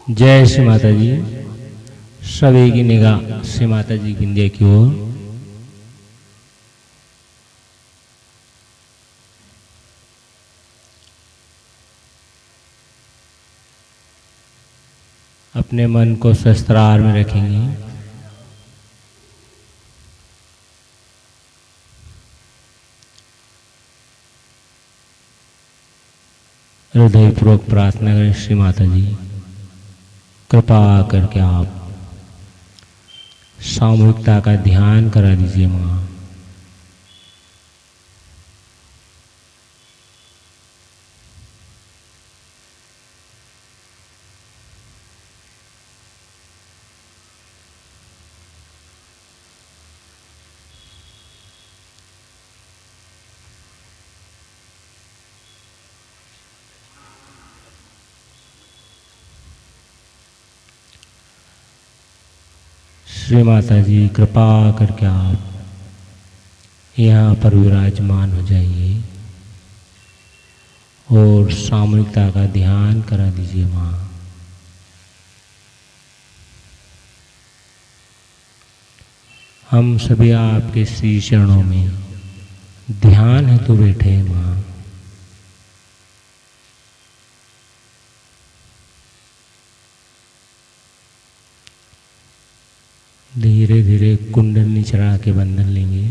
जय श्री माता जी। सभी की निगाह श्री माता जी की इंद्रिय की ओर। अपने मन को शस्त्रार में रखेंगे। हृदयपूर्वक प्रार्थना करें, श्री माता जी कृपा करके आप सामूहिकता का ध्यान करा दीजिए माँ। श्री माता जी कृपा करके आप यहाँ पर विराजमान हो जाइए और सामूहिकता का ध्यान करा दीजिए माँ। हम सभी आपके श्री चरणों में ध्यान है तो बैठे हैं माँ। धीरे धीरे कुंडलनी चढ़ा के बंधन लेंगे।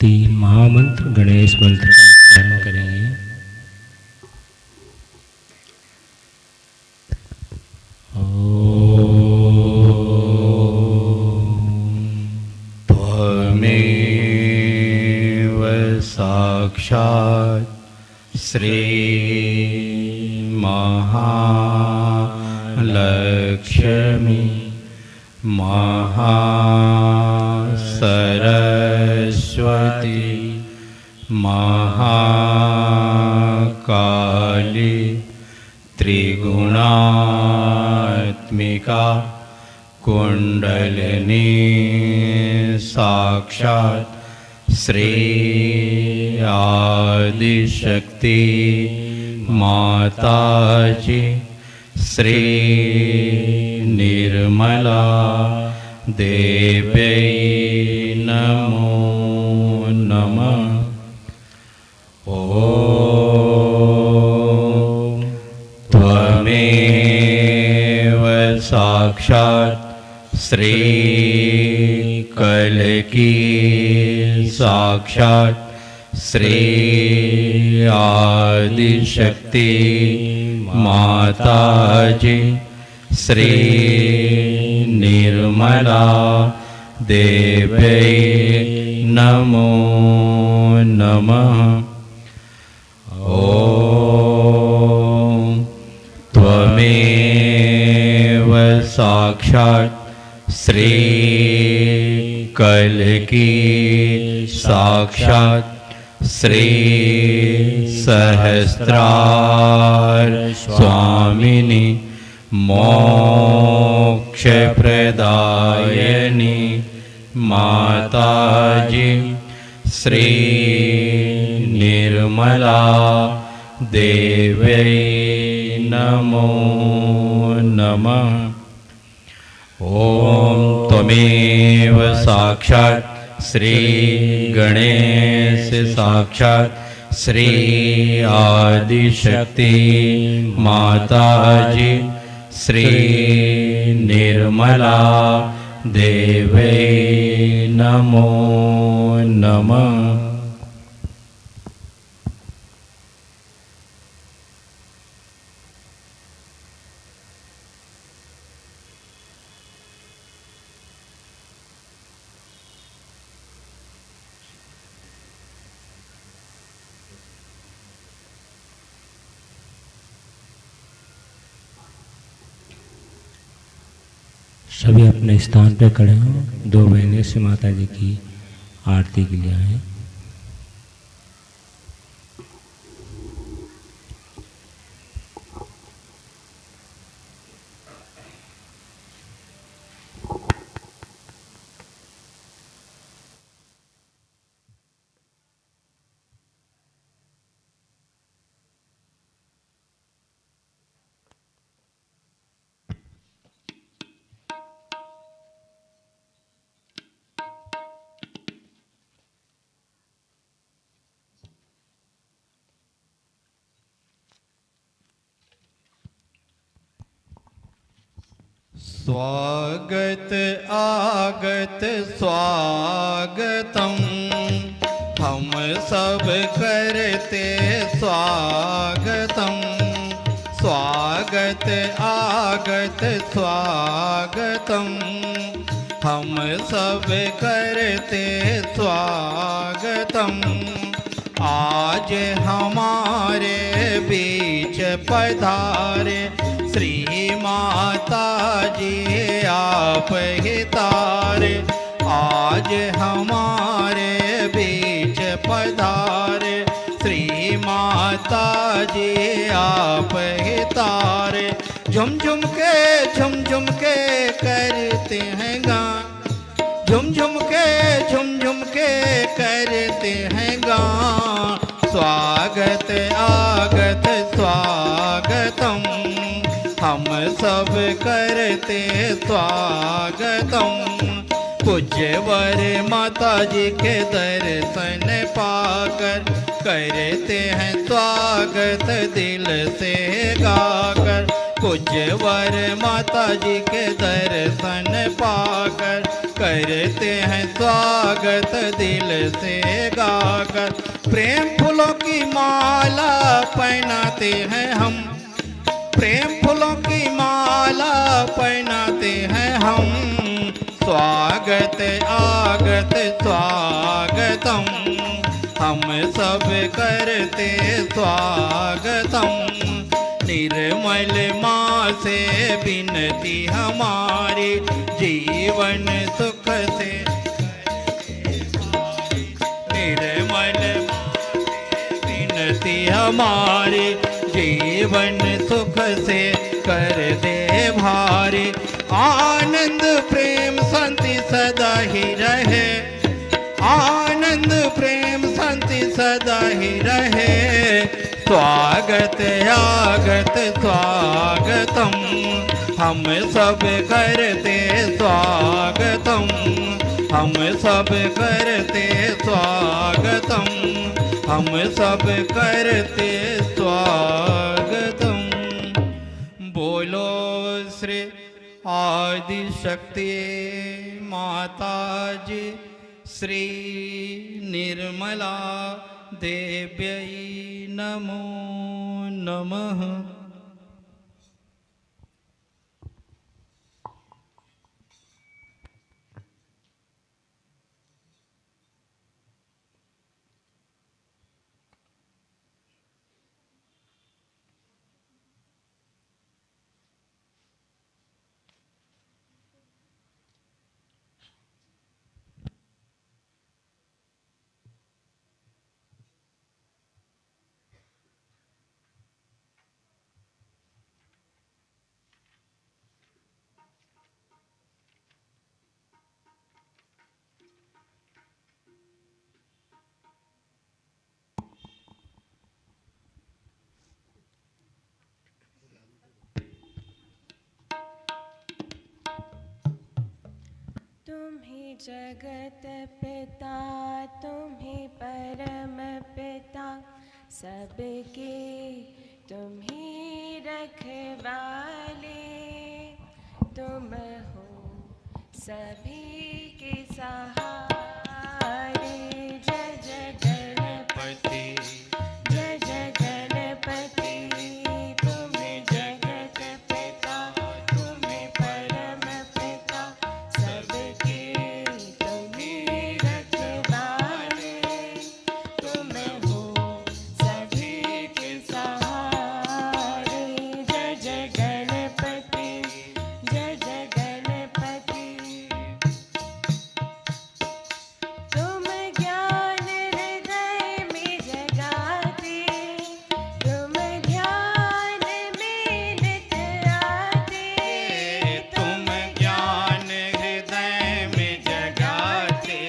तीन महामंत्र गणेश मंत्र का उच्चारण करेंगे। त्वमेव साक्षात् श्री महालक्ष्मी महासरस्वती महाकाली त्रिगुणात्मिका कुंडलिनी साक्षात् श्री आदिशक्ति माताजी श्री निर्मला देव्यै नमो नमः। ॐ त्वमेव साक्षात् श्री कल्की साक्षात् श्री आदिशक्ति माताजी श्री निर्मला देव्यै नमो नमः। ॐ त्वमेव साक्षात् श्री कल्की साक्षात् श्री सहस्रार स्वामिनी मोक्षप्रदायिनी माताजी श्री निर्मला देव्यै नमो नमः। ॐ त्वमेव साक्षात् श्री गणेश साक्षात् श्री आदिशक्ति माताजी श्री निर्मला देवै नमो नमः। सभी अपने स्थान पे खड़े हों। दो बहनें श्री माता जी की आरती के लिए आए। स्वागत आगत स्वागतम, हम सब करते स्वागतम। स्वागत आगत स्वागतम, हम सब करते स्वागतम। आज हमारे बीच पधारे श्री माता जी आप ही तारे। आज हमारे बीच पधारे श्री माता जी आप ही तारे। झुम झुम के करते हैं गान, झुम झुम के करते हैं गान। स्वागत आगत स्वागतम, हम सब करते स्वागतम। पूज्यवर माता जी के दर्शन पाकर करते हैं स्वागत दिल से गाकर। पूज्यवर माता जी के दर्शन पाकर करते हैं स्वागत दिल से गाकर। प्रेम फूलों की माला पहनाते हैं हम, प्रेम फूलों की माला पहनाते हैं हम। स्वागत आगत स्वागतम, हम सब करते स्वागतम। निर्मल माँ से विनती हमारी, जीवन सुख से निर्मल विनती हमारी, जीवन सुख से कर दे भारी। आनंद प्रेम शांति सदा ही रहे, आनंद प्रेम शांति सदा ही रहे। स्वागत आगत स्वागतम, हम सब करते स्वागतम। हम सब करते स्वागतम, हम सब करते स्वागतम। बोलो श्री आदि शक्ति माता जी श्री निर्मला देव्यै नमो नमः। तुम्हीं जगत पिता, तुम्हीं परम पिता, सबके तुम्हीं रखवाले। तुम हो सभी के सहारे जय जय गणपति जय जय गणपति तुम्हें जगत पिता तुम्हें परम पिता सबके तुम्हें रखवाले तुम हो सभी के सहारे जय जय गणपति जय जय गणपति तुम ज्ञान हृदय में जगाते तुम ध्यान में नित आते तुम ज्ञान हृदय में जगाते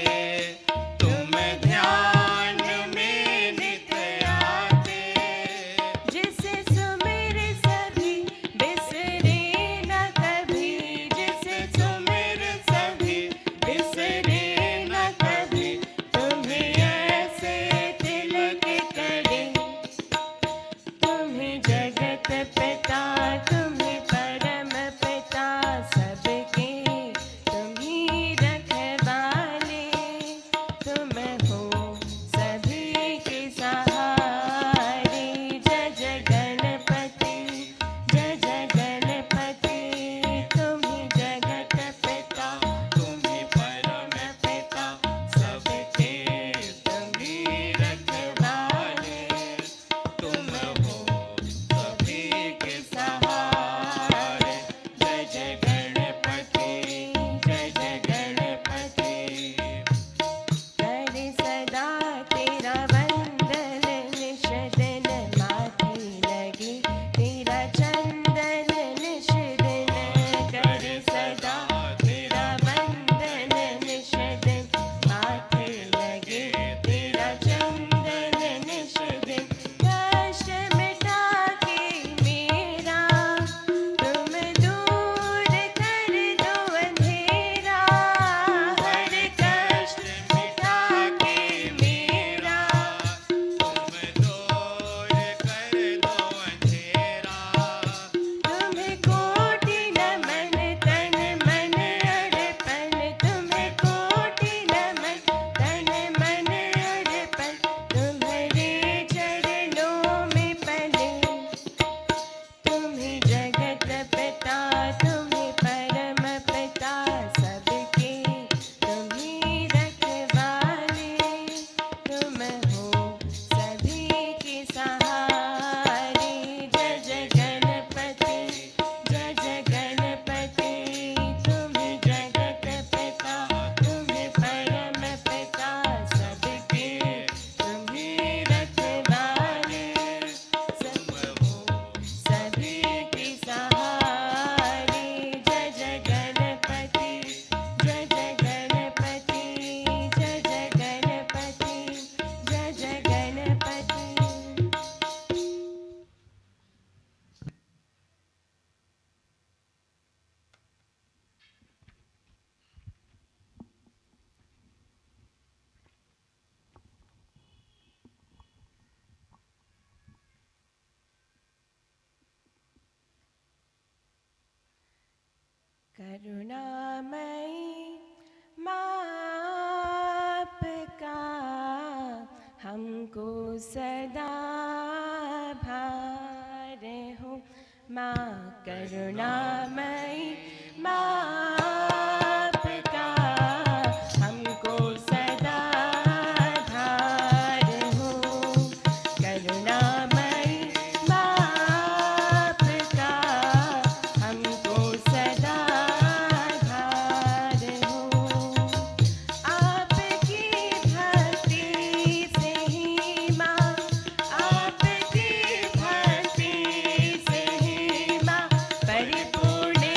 तुम ध्यान में नित आते जिसे सुमिर सभी बिसरे न कभी जिसे सुमिर सभी बिसरे न कभी तुम्हें ऐसे तिलक करें तुम्हें जगत पिता तुम्हें परम पिता सबके तुम्हीं रखवाले तुम हो सभी के सहारे जय जय गणपति जय जय गणपति तुम्हीं जगत पिता तुम्हें परम पिता सबके तुम्हीं रखवाले तुम हो सभी के सहारे जय जय गणपति जय जय गणपति करे सदा तेरा वंदन निश दिन माथे लगे तेरा चंदन निश दिन करे सदा तेरा वंदन निश दिन माथे लगे तेरा चंदन निश दिन कष्ट मिटा के मेरा तुम दूर कर दो अंधेरा हर कष्ट मिटा के मेरा तुम दूर कर दो अंधेरा तुम्हें कोटि नमन तन मन अर्पण तुम्हें कोटि नमन तन मन अर्पण तुम्हारे चरणों में पले तुम्हें जगत पिता तुम्हें परम पिता सबके तुम्हीं रखवाले तुम हो सभी के सहारे जय जय गणपति जय जय गणपति तुम्हें जगत पिता तुम्हें परम पिता सबके तुम्हीं रखवाले सब हो सभी के सहारे जय जय गणपति जय जय गणपति जय जय गणपति जय जय गणपति करुणामयी माप का हमको सदा भार हो माँ करुणामयी माप का हमको सदा धार हो करुणामयी माप का हमको सदा धार हो आपकी भक्ति से ही माँ आपकी भक्ति से ही माँ परिपूर्ण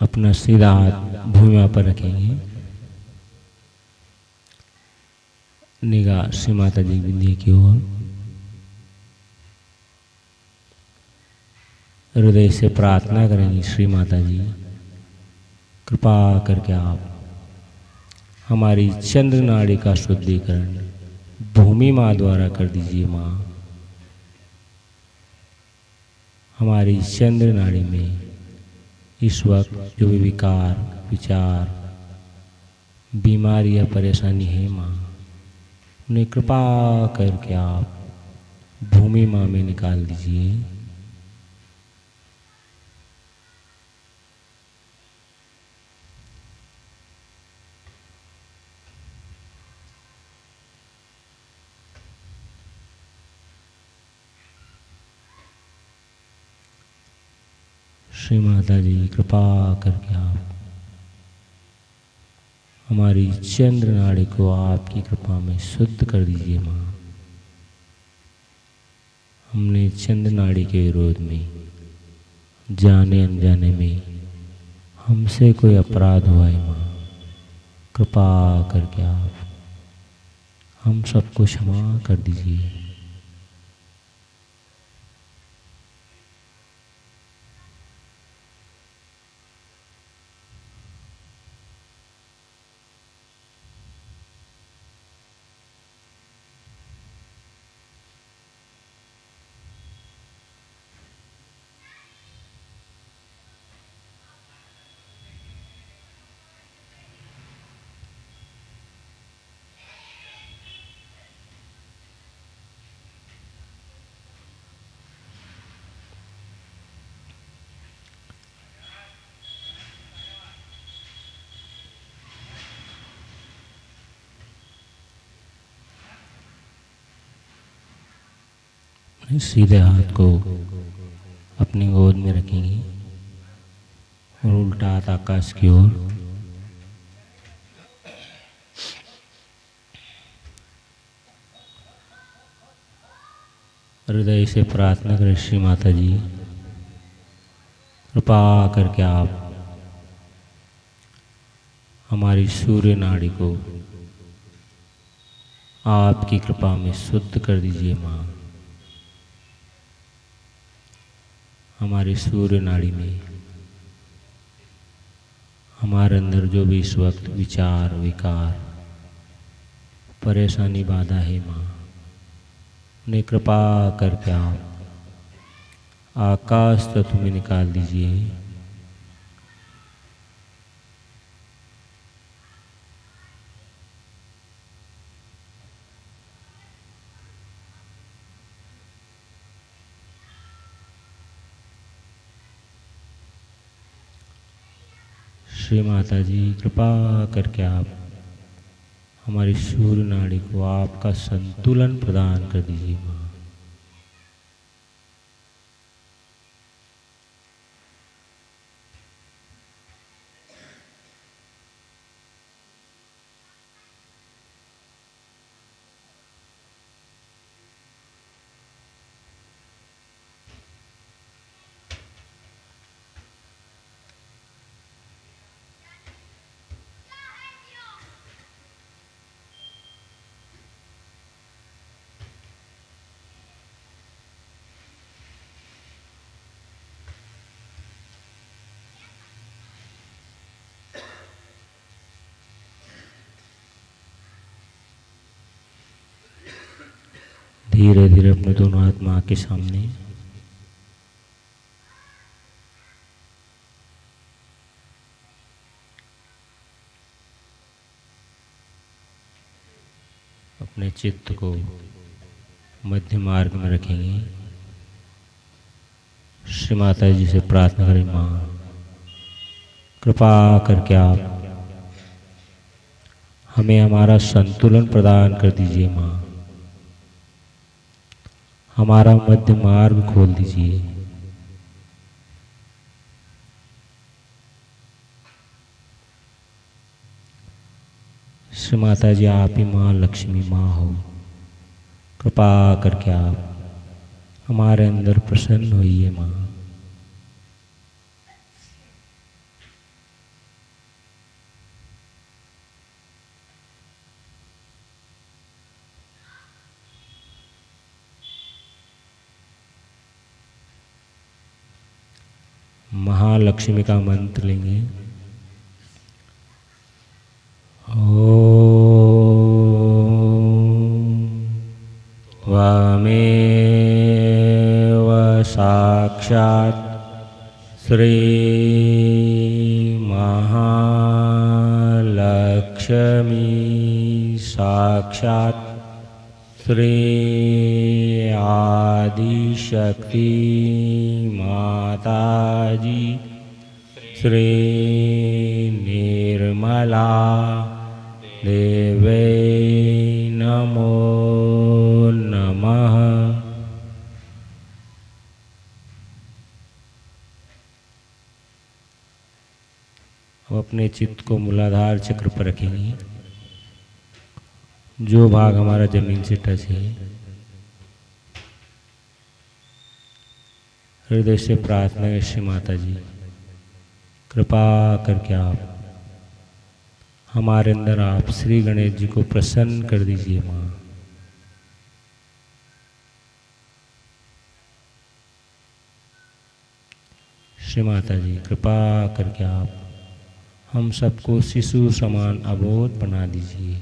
अपना सीधा हाथ भूमि पर रखेंगे। निगाह श्री माता जी बिंदी की ओर। हृदय से प्रार्थना करेंगी, श्री माता जी कृपा करके आप हमारी चंद्र नाड़ी का शुद्धिकरण भूमि माँ द्वारा कर दीजिए। माँ, हमारी चंद्र नाड़ी में इस वक्त जो भी विकार, विचार, बीमारी या परेशानी है माँ, उन्हें कृपा करके आप भूमि माँ में निकाल दीजिए। श्री माता जी कृपा करके आप हमारी चंद्र नाड़ी को आपकी कृपा में शुद्ध कर दीजिए। माँ, हमने चंद्र नाड़ी के विरोध में जाने अनजाने में हमसे कोई अपराध हुआ है माँ, कृपा करके आप हम सबको क्षमा कर दीजिए। सीधे हाथ को अपनी गोद में रखेंगी और उल्टा हाथ आकाश की ओर। हृदय से प्रार्थना करें, श्री माता जी कृपा करके आप हमारी सूर्य नाड़ी को आपकी कृपा में शुद्ध कर दीजिए। माँ, हमारी सूर्य नाड़ी में हमारे अंदर जो भी इस वक्त विचार, विकार, परेशानी, बाधा है माँ, उन्हें कृपा करके आप आकाश तत्व में निकाल दीजिए। श्री माता जी कृपा करके आप हमारी सूर्य नाड़ी को आपका संतुलन प्रदान कर दीजिए। माँ, धीरे धीरे अपने दोनों हाथ माँ के सामने अपने चित्त को मध्य मार्ग में रखेंगे। श्री माता जी से प्रार्थना करें, माँ कृपा करके आप हमें हमारा संतुलन प्रदान कर दीजिए। माँ, हमारा मध्य मार्ग खोल दीजिए। श्री माता जी आप ही माँ लक्ष्मी माँ हो, कृपा करके आप हमारे अंदर प्रसन्न होइए। माँ, महालक्ष्मी का मंत्र लेंगे। ओम वामेव साक्षात् श्री महालक्ष्मी साक्षात् श्री आदिशक्ति माताजी श्री निर्मला देवे नमो नमः। अब अपने चित्त को मूलाधार चक्र पर रखेंगे। जो भाग हमारा जमीन से टच है, हृदय से प्रार्थना है, श्री माता जी कृपा करके आप हमारे अंदर आप श्री गणेश जी को प्रसन्न कर दीजिए माँ। श्री माता जी कृपा करके आप हम सबको शिशु समान अबोध बना दीजिए।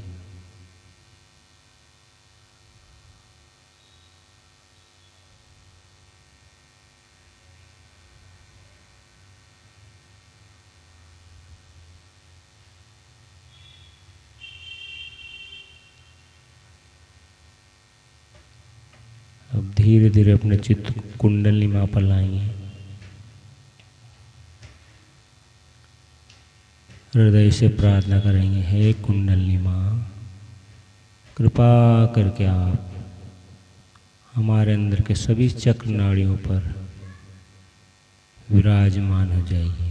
अब धीरे धीरे अपने चित्त को कुंडली माँ पर लाएंगे। हृदय से प्रार्थना करेंगे, हे कुंडली माँ कृपा करके आप हमारे अंदर के सभी चक्र नाड़ियों पर विराजमान हो जाइए।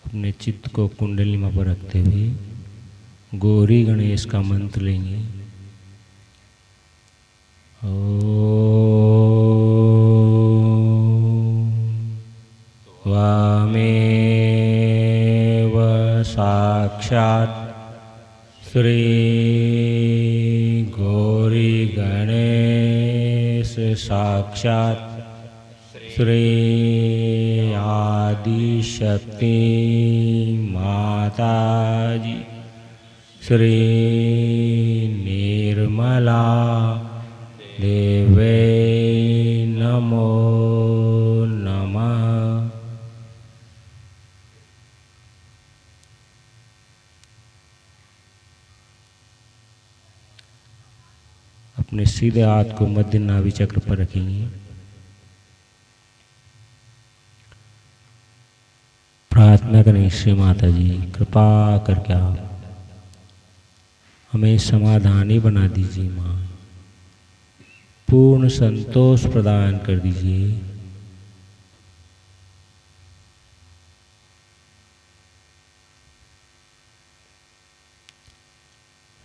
अपने चित्त को कुंडली माँ पर रखते हुए गौरी गणेश का मंत्र लेंगे। ओम वामेव साक्षात् श्री गौरी गणेश साक्षात् श्री आदिशक्ति माताजी श्री निर्मला देवे नमो नमः। अपने सीधे हाथ को मध्य नाभि चक्र पर रखेंगे। प्रार्थना करें, श्री माता जी कृपा करके आप हमें समाधानी बना दीजिए माँ। पूर्ण संतोष प्रदान कर दीजिए।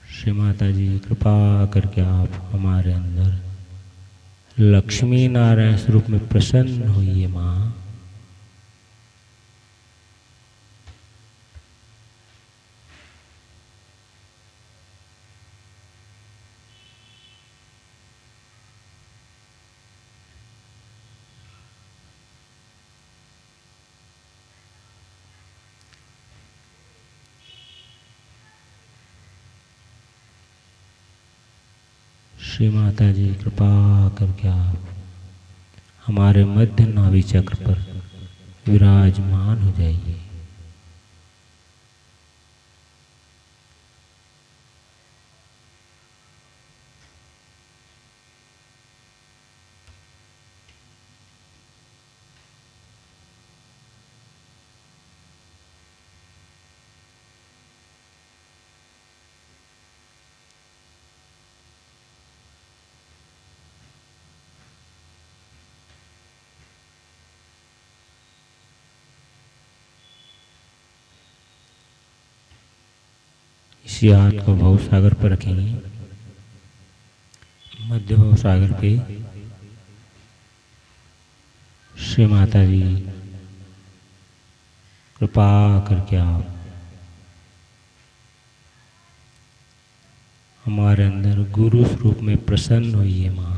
श्री माता जी कृपा करके आप हमारे अंदर लक्ष्मी नारायण स्वरूप में प्रसन्न होइए माँ। श्री माता जी कृपा करके आप हमारे मध्य नाभि चक्र पर विराजमान हो जाइए। इसी हाथ को भव सागर पर रखेंगे। मध्य भव सागर पे श्री माता जी कृपा करके आप हमारे अंदर गुरु स्वरूप में प्रसन्न होइए माँ।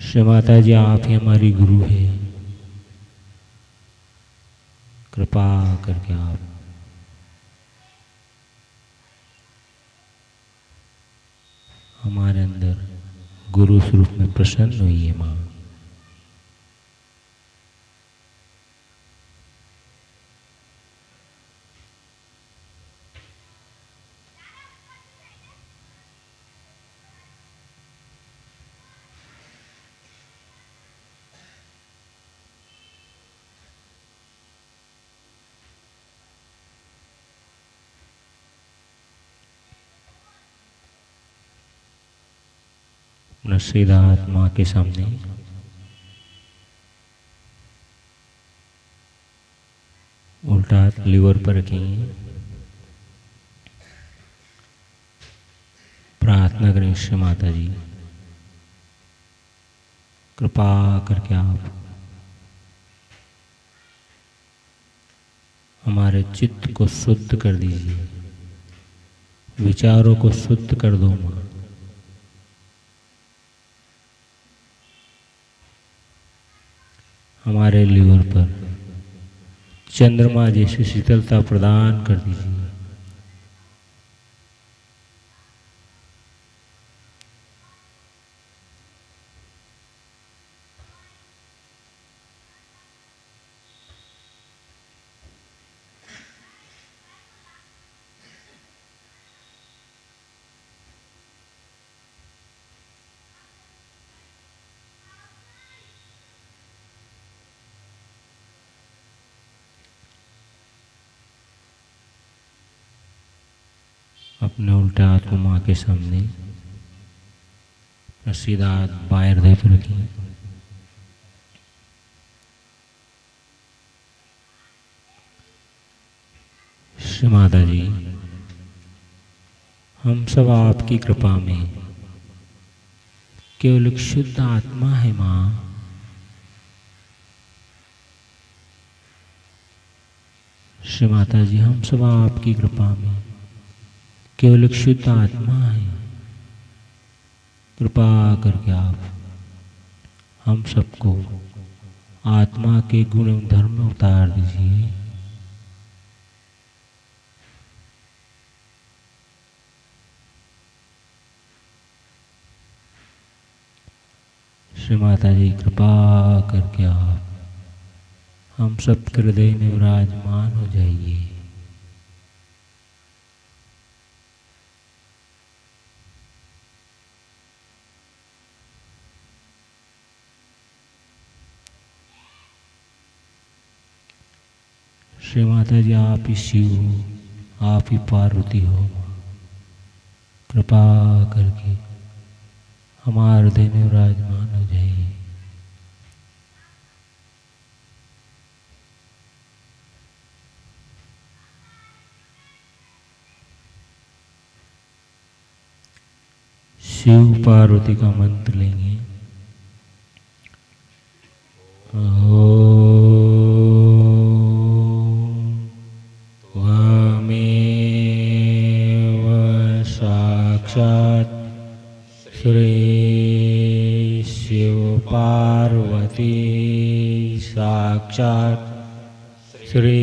श्री माता जी आप ही हमारी गुरु है, कृपा करके आप हमारे अंदर गुरु स्वरूप में प्रसन्न होइए माँ। अपना सीधा हाथ माँ के सामने उल्टा हाथ लीवर पर रखेंगे। प्रार्थना करें श्री माता जी कृपा करके आप हमारे चित्त को शुद्ध कर दीजिए, विचारों को शुद्ध कर दो माँ। हमारे लीवर पर चंद्रमा जैसी शीतलता प्रदान कर दीजिए। अपने उल्टा हाथ को माँ के सामने सीधा हाथ बाएं हृदय पर रखिए। श्री माता जी हम सब आपकी कृपा में केवल एक शुद्ध आत्मा है माँ। श्री माता जी हम सब आपकी कृपा में केवल एक शुद्ध आत्मा है, कृपा करके आप हम सबको आत्मा के गुण एवं धर्म में उतार दीजिए। श्री माता जी कृपा करके आप हम सब हृदय में विराजमान हो जाइए। श्री माता जी आप ही शिव हो, आप ही पार्वती हो, कृपा करके हमारे हृदय में विराजमान हो जाइए। शिव पार्वती का मंत्र लेंगे। साक्षात् श्री शिव पार्वती साक्षात् श्री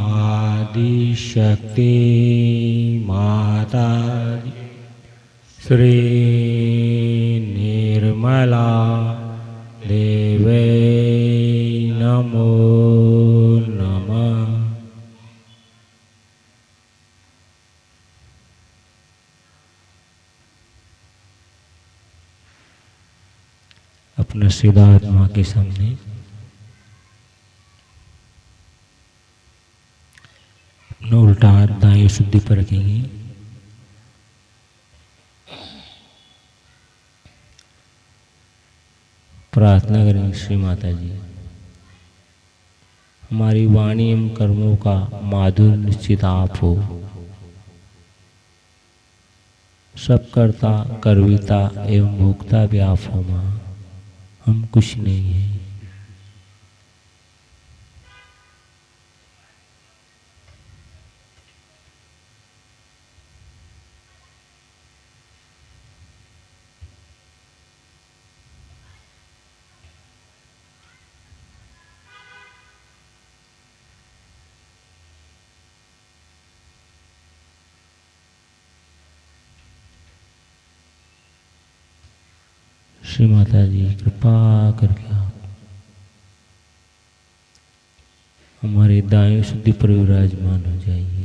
आदिशक्ति माता श्री निर्मला देवे नमो नमः। अपना सीधा आत्मा के सामने अपना उल्टा हाथ दाएं शुद्धि पर रखेंगे। प्रार्थना करेंगे श्री माता जी हमारी वाणी एवं कर्मों का माधुर्य निश्चित आप हो। सब कर्ता कर्विता एवं भोक्ता भी आप हो माँ, हम कुछ नहीं हैं। श्री माता जी कृपा करके आप हमारे दाएं शुद्धि पर विराजमान हो जाइए।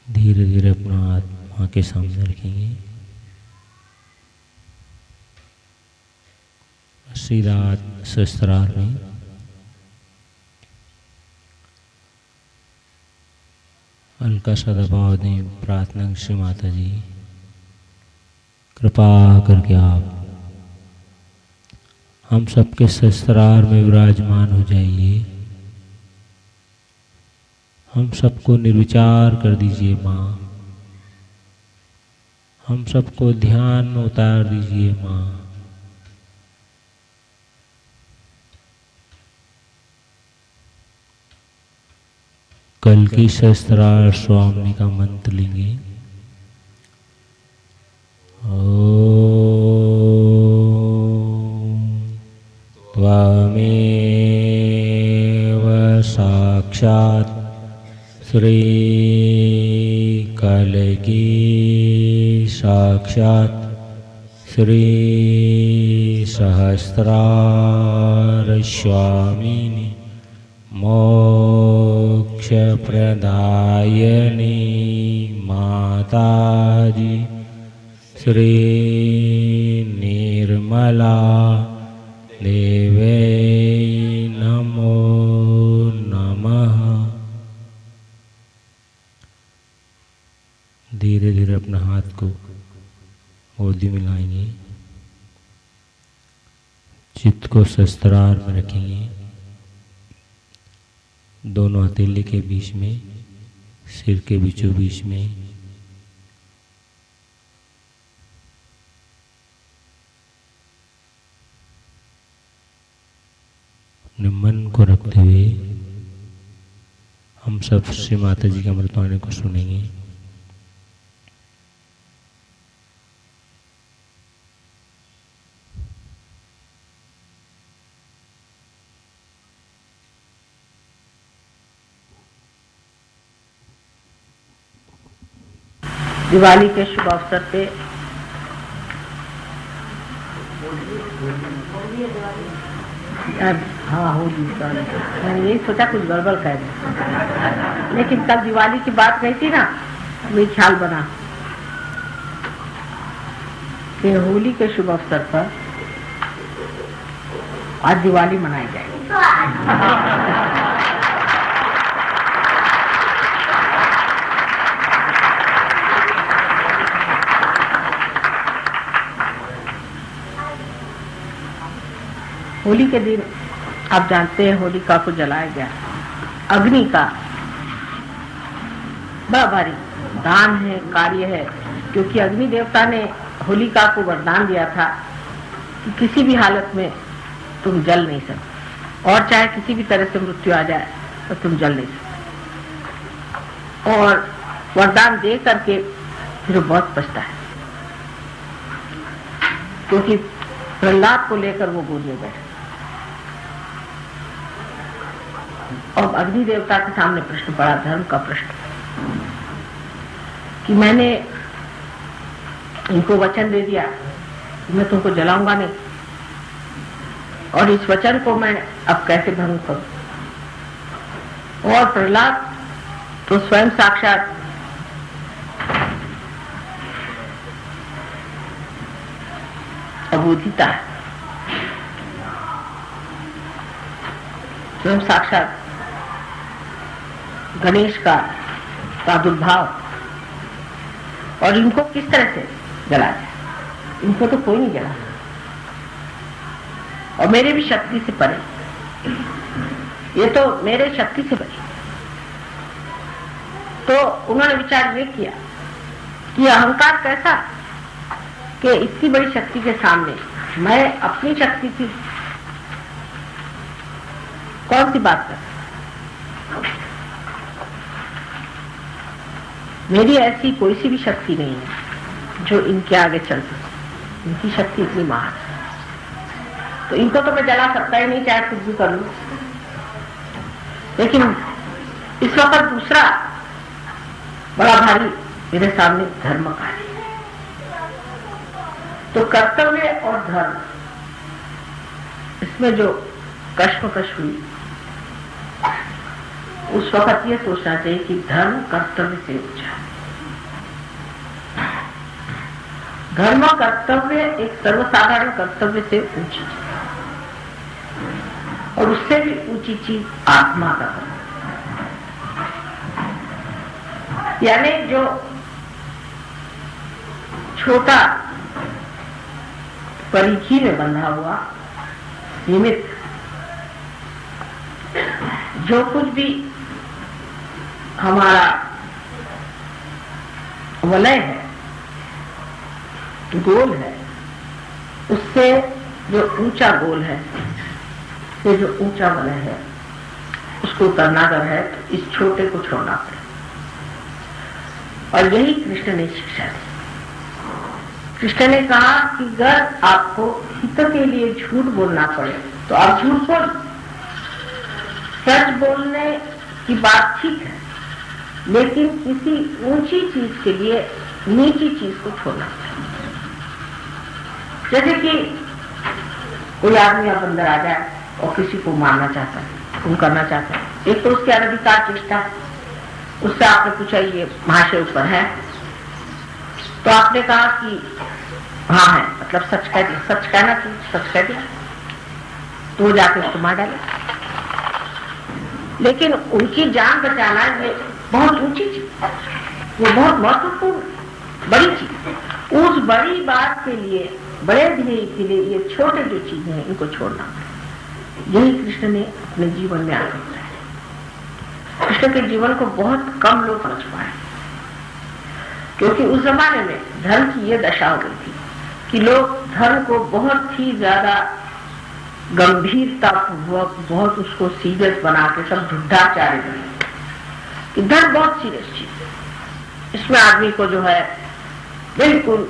धीरे धीरे अपना हाथ माँ के सामने रखेंगे, सीधा हाथ सहस्त्रार में हल्का सा दबाव दें। प्रार्थना श्री माता जी कृपा करके आप हम सबके सहस्त्रार में विराजमान हो जाइए। हम सबको निर्विचार कर दीजिए माँ, हम सबको ध्यान में उतार दीजिए माँ। कल की सहस्त्रार स्वामी का मंत्र लेंगे। ओम त्वमेव साक्षात् श्री कलकी साक्षात् श्री सहस्त्रार स्वामिनी मोक्ष प्रदायिनी माताजी श्री निर्मला देवे नमो नमः। धीरे धीरे अपना हाथ को गोदी में लाएंगे, चित्त को सहस्त्रार में रखेंगे, दोनों हथेली के बीच में, सिर के बीचों बीच में। अपने मन को रखते हुए हम सब श्री माता जी के अमृतवाणी को सुनेंगे। दिवाली के शुभ अवसर पे हाँ होली, मैंने यही सोचा कुछ गड़बड़ कह दी, लेकिन कल दिवाली की बात कही थी ना, मेरी ख्याल बना कि होली के शुभ अवसर पर आज दिवाली मनाई जाएगी। होली के दिन आप जानते हैं होलिका को जलाया गया। अग्नि का बड़ा भारी दान है, कार्य है, क्योंकि अग्नि देवता ने होलिका को वरदान दिया था कि किसी भी हालत में तुम जल नहीं सकते, और चाहे किसी भी तरह से मृत्यु आ जाए तो तुम जल नहीं सकते। और वरदान दे करके फिर बहुत पछता है, क्योंकि प्रहलाद को लेकर वो गोद में बैठे। और अग्नि देवता के सामने प्रश्न पड़ा, धर्म का प्रश्न, कि मैंने इनको वचन दे दिया कि मैं तुमको जलाऊंगा नहीं, और इस वचन को मैं अब कैसे भंग करूं। और प्रहलाद तो स्वयं साक्षात अबोधिता है, स्वयं साक्षात गणेश का प्रादुर्भाव, और इनको किस तरह से जला जाए? इनको तो कोई नहीं जला, और मेरे भी शक्ति से परे, ये तो मेरे शक्ति से परे। तो उन्होंने विचार ये किया कि अहंकार कैसा कि इतनी बड़ी शक्ति के सामने मैं अपनी शक्ति की कौन सी बात कर, मेरी ऐसी कोई सी भी शक्ति नहीं है जो इनके आगे चल सके। इनकी शक्ति इतनी महान है, तो इनको तो मैं जला सकता ही नहीं, चाहे कुछ भी कर लूं। लेकिन इस वक्त दूसरा बड़ा भारी मेरे सामने धर्म का है। तो कर्तव्य और धर्म, इसमें जो कश्मकश हुई, उस वक्त ये सोचना चाहिए कि धर्म कर्तव्य से ऊंचा है। धर्म कर्तव्य एक सर्वसाधारण कर्तव्य से ऊंची चीज, और उससे भी ऊंची चीज आत्मा का धर्म, यानी जो छोटा परिधि में बंधा हुआ सीमित जो कुछ भी हमारा वलय है, गोल है, उससे जो ऊंचा गोल है, से जो ऊंचा वलय है, उसको उतरना अगर है तो इस छोटे को छोड़ना पड़े। और यही कृष्ण ने शिक्षा दी। कृष्ण ने कहा कि अगर आपको हित के लिए झूठ बोलना पड़े तो आप झूठ बोल, सच बोलने की बात ठीक है, लेकिन किसी ऊंची चीज के लिए नीची चीज को छोड़ना चाहिए। जैसे कि कोई आदमी आप अंदर आ जाए और किसी को मारना चाहता है, खून करना चाहता है, एक तो उसके अनधिकार चेष्टा है, उससे आपने पूछा ये महाशय ऊपर है, तो आपने कहा कि हाँ है, मतलब सच कह दिया, सच कहना चाहिए, सच कह दिया, तो जाके उसको मार डाले। लेकिन उनकी जान बचाना ये बहुत ऊंची चीज, वो बहुत महत्वपूर्ण बड़ी चीज। उस बड़ी बात के लिए, बड़े ध्येय के लिए ये छोटे जो चीजें हैं इनको छोड़ना, यही कृष्ण ने अपने जीवन में आकर बताया। कृष्ण के जीवन को बहुत कम लोग समझ पाए, क्योंकि उस जमाने में धर्म की ये दशा हो गई थी कि लोग धर्म को बहुत ही ज्यादा गंभीरता पूर्वक, बहुत उसको सीरियस बना के सब ढूंढाचार्य बने कि धर्म बहुत सीरियस चीज है, इसमें आदमी को जो है बिल्कुल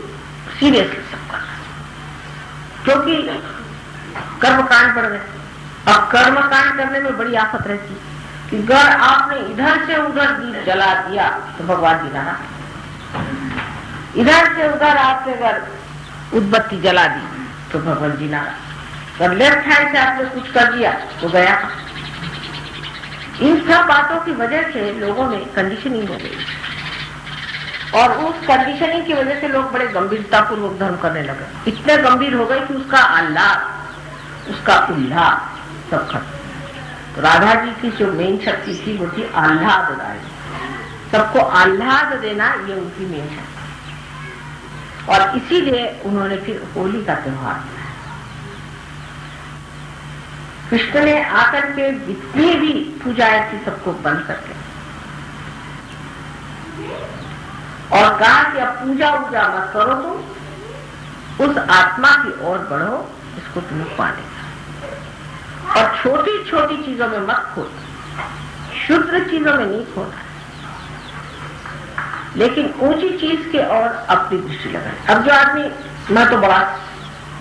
सीरियस ले सकता है, क्योंकि कर्मकांड बढ़ गए। अब कर्मकांड करने में बड़ी आफत रहती है कि अगर आपने इधर से उधर दीप जला दिया तो भगवान जी नाराज, इधर से उधर आपने अगर उद्बत्ती जला दी तो भगवान जी नाराज, अगर लेफ्ट हैंड से आपने कुछ कर दिया तो गया। इन सब बातों की वजह से लोगों में कंडीशनिंग हो गई, और उस कंडीशनिंग की वजह से लोग बड़े गंभीरता पूर्वक धर्म करने लगे। इतने गंभीर हो गए कि उसका आह्लाद, उसका उल्लास सब खत्म। तो राधा जी की जो मेन शक्ति थी वो थी आह्लाददायी, सबको आह्लाद देना, ये उनकी मेन शक्ति। और इसीलिए उन्होंने फिर होली का त्योहार किया। कृष्ण ने आकर के जितनी भी पूजाएं थी सबको बंद कर दिया और कहा कि अब पूजा वूजा मत करो, तुम उस आत्मा की ओर बढ़ो, इसको तुम्हें पाने। और छोटी छोटी चीजों में मत खो, शुद्ध चीजों में नहीं खोना, लेकिन ऊंची चीज के और अपनी दृष्टि लगाए। अब जो आदमी, मैं तो बड़ा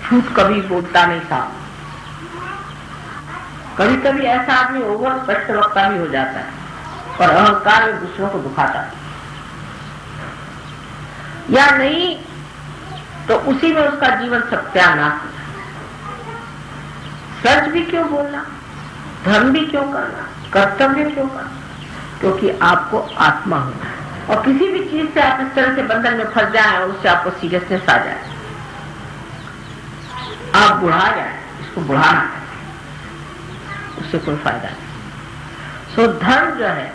झूठ कभी बोलता नहीं था, कभी कभी ऐसा आदमी ओवर स्पष्ट वक्ता भी हो जाता है, पर अहंकार में दूसरों को दुखाता है, या नहीं तो उसी में उसका जीवन सत्यानाश हो जाता। सच भी क्यों बोलना, धर्म भी क्यों करना, कर्तव्य क्यों करना, क्योंकि आपको आत्मा होना है। और किसी भी चीज से आप इस तरह से बंधन में फंस जाए और उससे आपको सीरियसनेस आ जाए, आप बुढ़ा जाए, इसको बुढ़ाना है, उससे कोई फायदा नहीं। सो धर्म जो है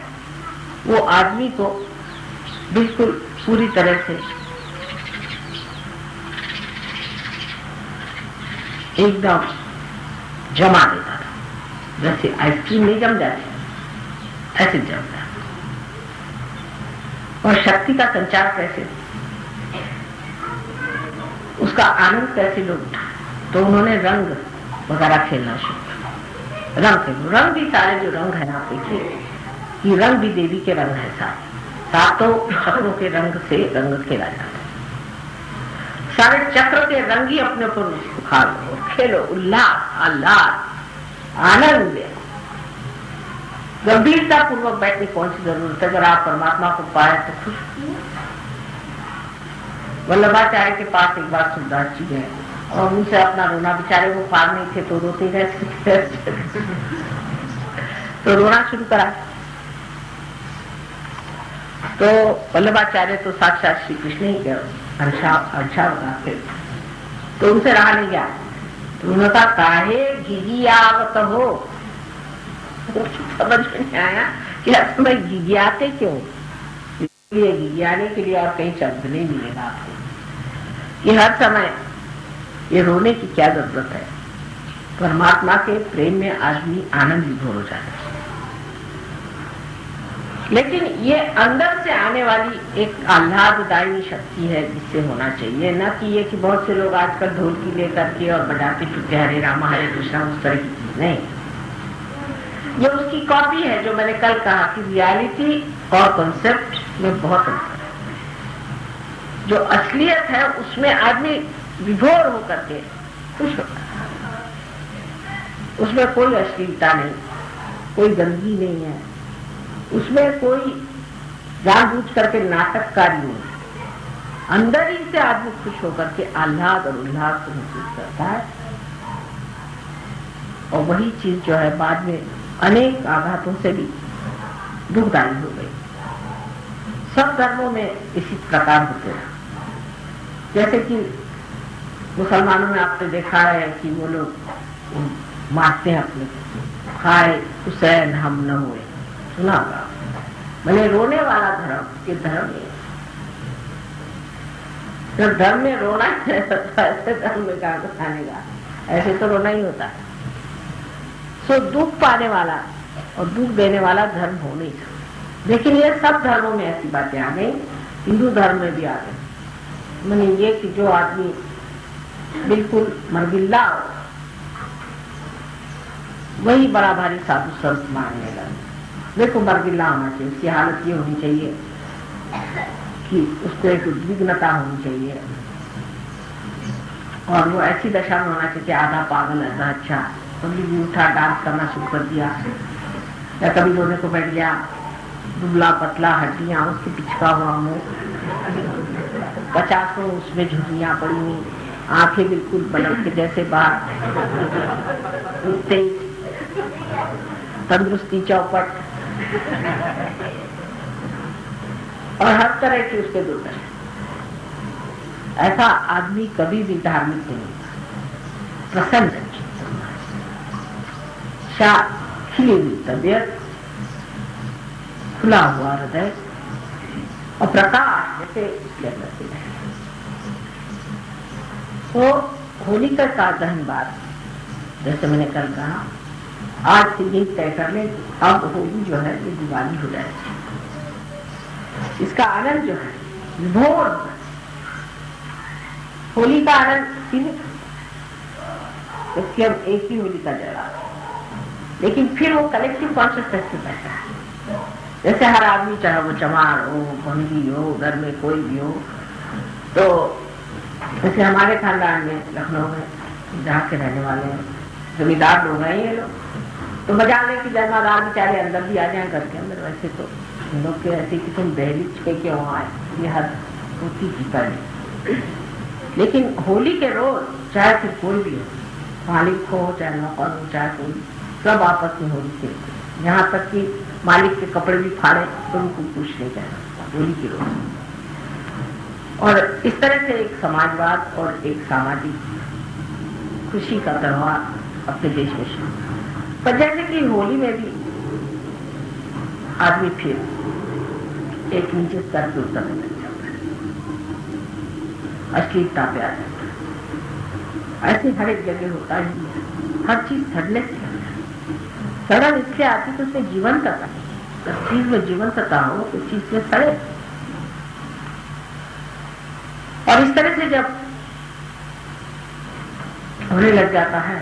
वो आदमी को बिल्कुल पूरी तरह से एकदम जमा देता था, जैसे आइसक्रीम नहीं जम जाती ऐसे जम जाता। और शक्ति का संचार कैसे, उसका आनंद कैसे लोग, तो उन्होंने रंग वगैरह खेलना शुरू किया। रंग भी सारे जो रंग है आप देखिए कि रंग भी देवी के रंग है, सातों चक्रों के रंग से रंग खेला जाता है। सारे चक्र के रंग ही अपने ऊपर उखाड़ लो, खेलो, उल्लास, आह्लाद, आनंद, गंभीरता पूर्वक बैठने की कौन सी जरूरत है। अगर आप परमात्मा को पाए तो खुश। वल्लभाचार्य के पास एक बार सुरदास जी गए और उनसे अपना रोना, बेचारे वो पार नहीं थे तो रोते रहते तो रोना शुरू करा। तो वल्लभाचार्य तो साक्षात श्री कृष्ण ही के अच्छा थे, तो उनसे रहा नहीं गया। तो उन्होंने कहा काहे गिगियावत हो, समझ में नहीं आया कि समय गिगियाते क्यों, इसलिए गिगियाने के लिए और कहीं शब्द नहीं मिलेगा आपको कि हर समय ये रोने की क्या जरूरत है। परमात्मा के प्रेम में आदमी आनंद विभोर हो जाता है। लेकिन ये अंदर से आने वाली एक आह्लाददायी शक्ति है जिससे होना चाहिए, न कि ये कि बहुत से लोग आजकल ढोलकी लेकर के और बजाते फिरते हरे रामा हरे कृष्णा उस तरह की चीज नहीं। ये उसकी कॉपी है। जो मैंने कल कहा कि रियलिटी और कॉन्सेप्ट में बहुत अंतर है। जो असलियत है उसमें आदमी विभोर होकर के खुश होता है, उसमें कोई अश्लीलता नहीं, कोई गंदगी नहीं है, उसमें कोई जानबूझ करके नाटककारी नहीं। अंदर ही से आदमी खुश होकर के आह्लाद और उल्लास को महसूस करता है। और वही चीज जो है बाद में अनेक आघातों से भी दुखदायी हो गई। सब धर्मों में इसी प्रकार होते हैं। जैसे कि मुसलमानों में आपने देखा है कि वो लोग मारते हैं अपने, खाए हुसैन हम न हुए, सुना होगा। मैंने रोने वाला धर्म ये धर्म है। जब धर्म में रोना है ऐसे धर्म में कहाँ खाने का, ऐसे तो रोना ही होता है। सो दुख पाने वाला और दुख देने वाला धर्म हो नहीं सकता। लेकिन ये सब धर्मों में ऐसी बातें आ गई, हिंदू धर्म में भी आ गई। मैंने ये कि जो आदमी बिल्कुल मरगिल्ला हो वही बड़ा भारी साधु संत मानने लगे। देखो मरगिल्ला होना चाहिए, उसकी हालत ये होनी चाहिए कि उसको एक उद्विग्नता होनी चाहिए और वो ऐसी दशा में होना चाहिए कि आधा पागल आधा अच्छा। कभी भी उठा डांस करना शुरू कर दिया या कभी रोने को बैठ गया, दुबला पतला हड्डियां, उसकी पिचका हुआ मुंह, 50 उसमें झुर्रियां पड़ी हुई, आंखें बिल्कुल बल्ब के जैसे बाहर, उठते तंदुरुस्ती चौपट और हर तरह की उसके दुर्दशा। ऐसा आदमी कभी भी धार्मिक नहीं, प्रसन्न, खिली हुई तबियत, खुला हुआ हृदय और प्रकाश जैसे रहते हैं। तो होलिका का दहन बाद जैसे मैंने कल कहा, आज से यही तय कर लें कि अब होली जो है ये दिवाली हो जाएगी। इसका आनंद जो है विभोर, होली का आनंद सीमित, जबकि हम एक ही होली का जला, लेकिन फिर वो कलेक्टिव कॉन्शियसनेस से बैठा है। जैसे हर आदमी, चाहे वो चमार हो, भंगी हो, घर में कोई भी हो, तो जैसे हमारे खानदान में लखनऊ में जहाँ के रहने वाले हैं, जमींदार लोग हैं ये लोग, तो मजा लें कि जमादार बेचारे अंदर भी आ जाए घर के अंदर। वैसे तो हम लोग के ऐसे कि तुम दहलीज पे क्यों आए, ये हद होती जीता नहीं। लेकिन होली के रोज चाहे फिर कोई भी हो, मालिक हो चाहे नौकर हो चाहे कोई, सब आपस में होली खेलते हैं। यहाँ तक कि मालिक के कपड़े भी फाड़े तो उनको कुछ नहीं कहना होली के रोज। और इस तरह से एक समाजवाद और एक सामाजिक खुशी का त्योहार अपने देश में शुरू। पर जैसे कि होली में भी आदमी फिर एक नीचे स्तर पे उतरने लग जाता है, अश्लीलता पे आ जाता है। ऐसे हर एक जगह होता ही है, हर चीज सड़ने से लगता है। सड़न इसलिए आती तो उसमें जीवंतता नहीं, जब चीज में जीवंतता हो तो चीज में सड़े। और इस तरह से जब होने लग जाता है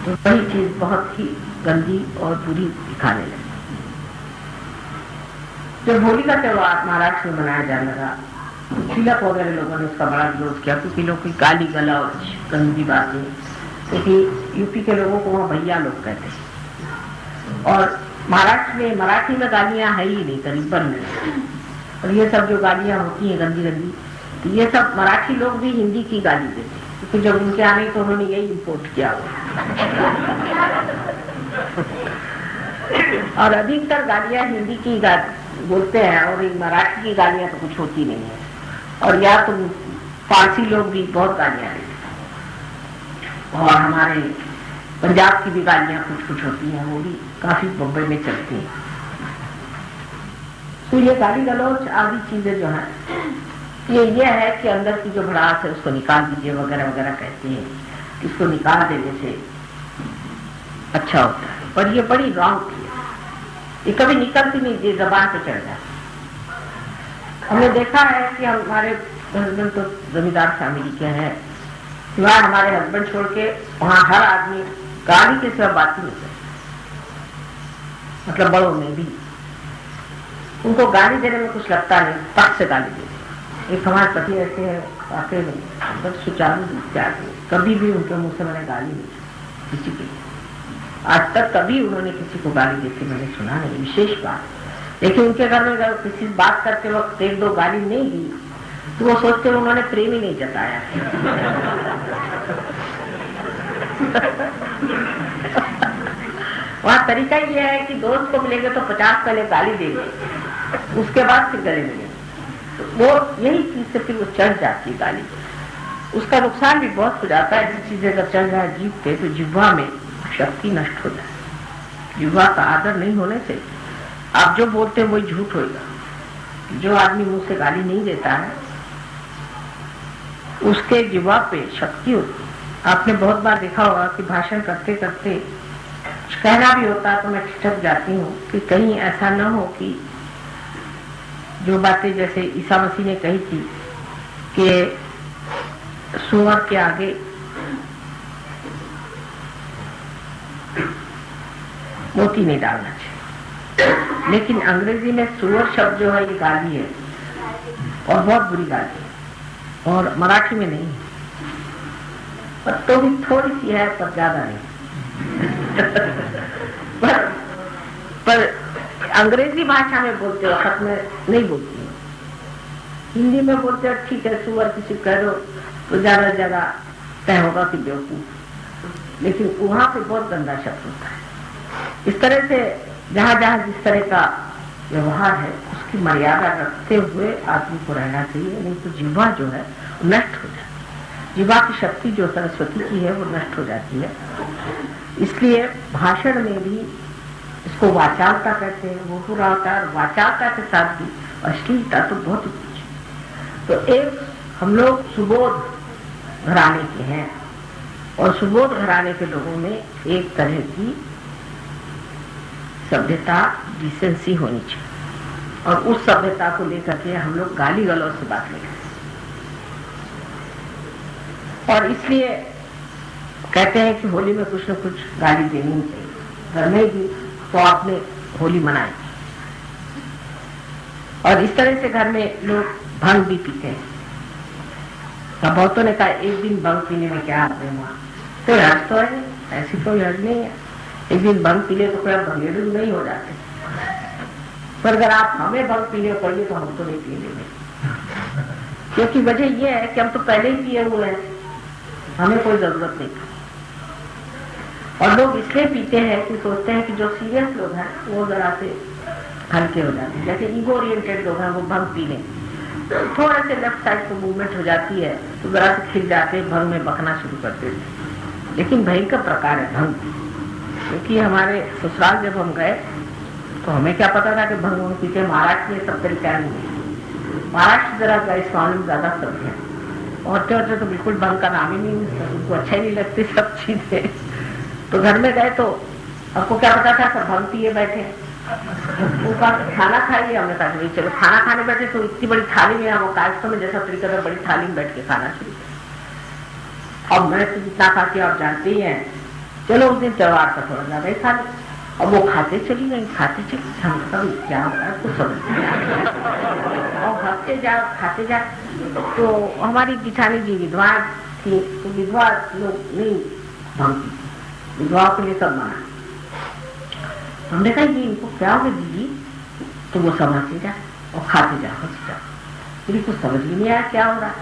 तो वही चीज बहुत ही गंदी और बुरी दिखाने लगी। जब होली का त्योहार महाराष्ट्र में मनाया जाने लगा, तिलक वगैरह लोगों ने उसका बड़ा विरोध किया, क्योंकि लोग की गाली गलौज गंदी बातें, क्योंकि यूपी के लोगों को वहाँ भैया लोग कहते हैं और महाराष्ट्र में मराठी में गालियां है ही नहीं करीबन नहीं। और ये सब जो गालियां होती हैं गंदी गंदी, तो ये सब मराठी लोग भी हिंदी की गाली देते हैं, क्योंकि जब उनके आने तो उन्होंने यही इम्पोर्ट किया और अधिकतर गालियां हिंदी की बोलते हैं और मराठी की गालियां तो कुछ होती नहीं है। और या तो फारसी लोग भी बहुत गालियां देते हैं और हमारे पंजाब की भी गालियां कुछ कुछ होती हैं, वो भी काफी बम्बई में चलती हैं। तो ये गाली गलौच आदि चीजें जो है ये है कि अंदर की जो भड़ास है उसको निकाल दीजिए वगैरह वगैरह कहते हैं, इसको निकाल देने से अच्छा होता है। पर ये बड़ी रॉन्ग थी, ये कभी निकलती नहीं, ये जबान पे चढ़ जाती। हमने देखा है कि हमारे हस्बैंड तो जमींदार फैमिली के हैं, सिवाय हमारे हस्बैंड छोड़ के वहाँ हर आदमी गाली के सिवा बात ही नहीं करता, मतलब बड़ों में भी उनको गाली देने में कुछ लगता नहीं, पक्ष से गाली देते। एक हमारे पति ऐसे हैं वाकई में बस सुचारू रूप से आते, कभी भी उनके मुंह से मैंने गाली नहीं किसी की, आज तक कभी उन्होंने किसी को गाली देते मैंने सुना नहीं, विशेष बात। लेकिन उनके घर में अगर किसी बात करते वक्त एक दो गाली नहीं दी तो वो सोचते उन्होंने प्रेम ही नहीं जताया। वहाँ तरीका ये है कि दोस्त को मिलेंगे तो 50 पहले गाली देंगे, उसके बाद फिर गले मिलेंगे, तो वो यही चीज से फिर वो चढ़ जाती है गाली। उसका नुकसान भी बहुत हो जाता है, जिस चीजें अगर चढ़ जाए जीभ पे तो जिह्वा में शक्ति नष्ट हो जाए। जिह्वा का आदर नहीं होने से आप जो बोलते हैं वही झूठ होगा। जो आदमी मुंह से गाली नहीं देता है उसके जिह्वा पे शक्ति होती है। आपने बहुत बार देखा होगा कि भाषण करते करते कहना भी होता है तो मैं ठिठक जाती हूँ कि कहीं ऐसा न हो कि जो बातें जैसे ईसा मसीह ने कही थी कि सुअर के आगे मोती नहीं डालना चाहिए, लेकिन अंग्रेजी में सुअर शब्द जो है ये गाली है और बहुत बुरी गाली है, और मराठी में नहीं है, पर तो भी थोड़ी सी है पर ज्यादा नहीं। पर अंग्रेजी भाषा में बोलते वक्त में नहीं बोलती, हिंदी में बोलते ठीक है सुअर किसी कह दो तो ज्यादा ज्यादा तय होगा कि बेवकूफ, लेकिन वहां पे बहुत गंदा शब्द होता है। इस तरह से जहां जहां जिस तरह का व्यवहार है उसकी मर्यादा रखते हुए आदमी को रहना चाहिए, नहीं तो जिह्वा जो है नष्ट हो जाती है। जिह्वा की शक्ति जो सरस्वती की है वो नष्ट हो जाती है। इसलिए भाषण में भी इसको वाचालता कहते हैं, वो पूरा होता है। वाचालता के साथ भी अश्लीलता तो बहुत कुछ। तो एक हम लोग सुबोध घराने के हैं और सुबोध घराने के लोगों में एक तरह की सभ्यता डिसेंसी होनी चाहिए, और उस सभ्यता को लेकर के हम लोग गाली गलौज से बात नहीं करते। और इसलिए कहते हैं कि होली में कुछ न कुछ गाली देनी चाहिए। घर में भी तो आपने होली मनाई, और इस तरह से घर में लोग भंग भी पीते हैं। तो बहुतों ने कहा एक दिन भंग पीने में क्या आते हैं, कोई हर्ज तो है, ऐसी कोई हर्ज नहीं है। एक दिन भंग पी ले तो कोई भंगेड़ू नहीं हो जाते, पर अगर आप हमें भंग पीने पड़िए तो हम तो नहीं पी लेंगे, क्योंकि वजह यह है कि हम तो पहले ही पिए हुए हैं, हमें कोई जरूरत नहीं। और लोग इसलिए पीते हैं कि सोचते हैं कि जो सीरियस लोग हैं वो जरा से हल्के हो जाते हैं। जैसे ईगो ओरिएंटेड लोग हैं वो भंग पी लें तो थोड़ा से लेफ्ट साइड को मूवमेंट हो जाती है तो जरा से खिल जाते हैं, भंग में बकना शुरू कर देते हैं। लेकिन भयंकर प्रकार है भंग, क्योंकि हमारे ससुराल जब हम गए तो हमें क्या पता था कि भंग वंग पीते। महाराष्ट्र में सब तरीका नहीं है। महाराष्ट्र जरा का इस मामले में ज्यादा सब है। औरतें तो बिल्कुल भंग का नाम ही नहीं, उनको अच्छा ही नहीं लगती सब चीजें। तो घर में गए तो आपको क्या पता था, सब भंग पिए बैठे। उनका खाना खाइए, हमने कहा भाई चलो खाना खाने बैठे तो इतनी बड़ी थाली में, हम कार्यक्रम में जैसा तरीका था बड़ी थाली में बैठ के खाना शुरू किया। अब मैं तो जितना खाती आप जानते ही हैं, चलो उस दिन त्योहार का थोड़ा ज्यादा ही खा लिया। अब वो खाते चली गई, खाते चली, हम सब क्या हो रहा है कुछ समझ नहीं आ रहा। और खाते जाओ तो हमारी जिठानी जी विधवा थी, तो विधवा लोग नहीं भंगती, विधवाओं के लिए सब मना। हमने कहा ये इनको क्या हो गया दीदी, तो वो सब हंसी जा और खाते जा हंसी जा, मेरी कुछ समझ भी नहीं आया क्या हो रहा है।